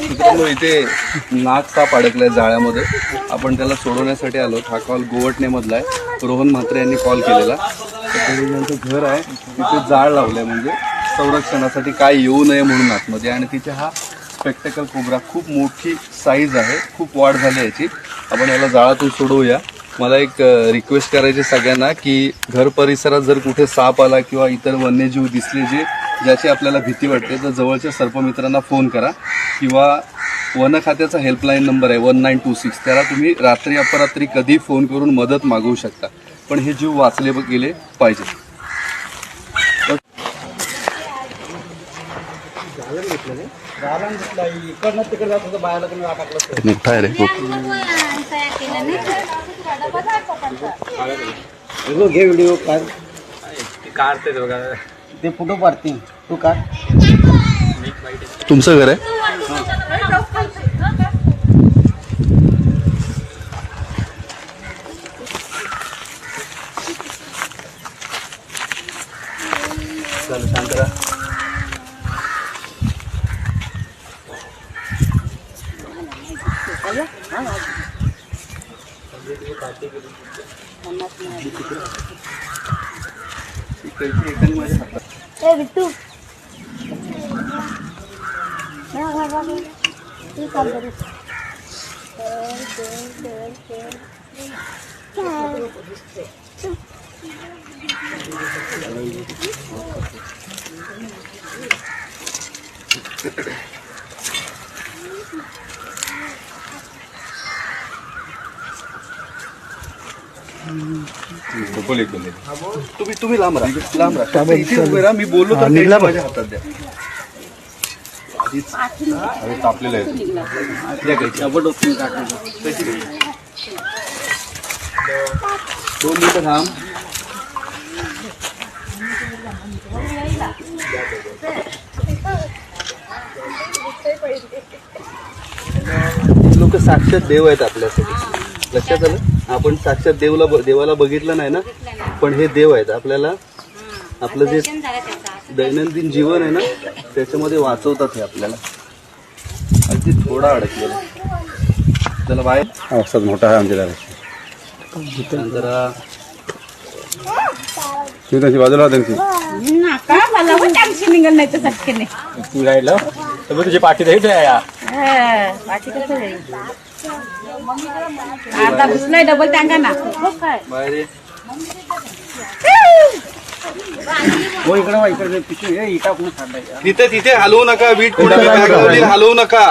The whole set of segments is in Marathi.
मित्रांनो, इथे नाग साप अडकलाय जाळ्यामध्ये. आपण त्याला सोडवण्यासाठी आलो. हा कॉल गोवटणे मधला आहे. रोहन म्हात्रे यांनी कॉल केलेला. त्यांचं घर आहे तिथे जाळ लावलंय, म्हणजे संरक्षणासाठी काय येऊ नये म्हणून आतमध्ये. आणि तिथे हा स्पेक्टेकल कोब्रा, खूप मोठी साईज आहे, खूप वाढ झाली याची. आपण याला जाळातून सोडवूया. मला एक रिक्वेस्ट करायची सगळ्यांना की घर परिसरात जर कुठे साप आला किंवा इतर वन्यजीव दिसले ज्याची आपल्याला भीती वाटते, तर जवळच्या सर्पमित्रांना फोन करा किंवा वन खात्याचा हेल्पलाईन नंबर आहे 1926, त्याला तुम्ही रात्री अपरात्री कधी फोन करून मदत मागवू शकता. पण हे जीव वाचले गेले पाहिजे. घे व्हिडिओ काढते ते फोटो पाडते तू काढ. तुमचं घर आहे? चल शांत राहा. तुम्ही लांब राहा. इथे उभे राहा. मी बोललो तर निघला माझ्या हातात द्या. अरे तापलेलं आहे. द्या काही आपण 2 मिनिटं थांब. लोक साक्षात देव आहेत आपल्यासाठी. लक्षात आलं? आपण साक्षात देवाला बघितलं नाही ना, पण हे देव आहेत आपल्याला. आपलं जे दैनंदिन जीवन आहे ना त्याच्यामध्ये वाचवतात हे आपल्याला. अगदी थोडा अडकलेला. त्याला बाहेर औषध मोठा आहे आमच्या जरा त्यांची बाजूला त्यांची निघल नाही तर सटकेने तू राहिलं तर मग तुझी पाठी जाईल पाठी कसं जाईल. अर्धा भिजलाय डबल टांगा ना. बाहेर ये. हो इकडे इकडे पिशवी इटा कोणी काढलाय. तिथे हलवू नका. वीट कुठे बॅग लावली, हलवू नका.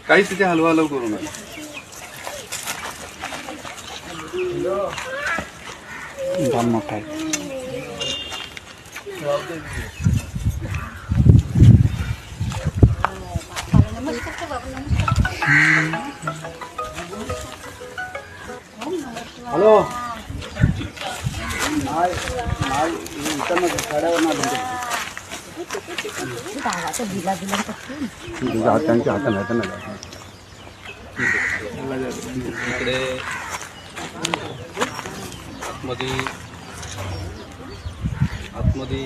काहीच तिथे हलवा करू नका. मोठा आहे. हॅलो त्यांच्या हाताने इकडे आतमध्ये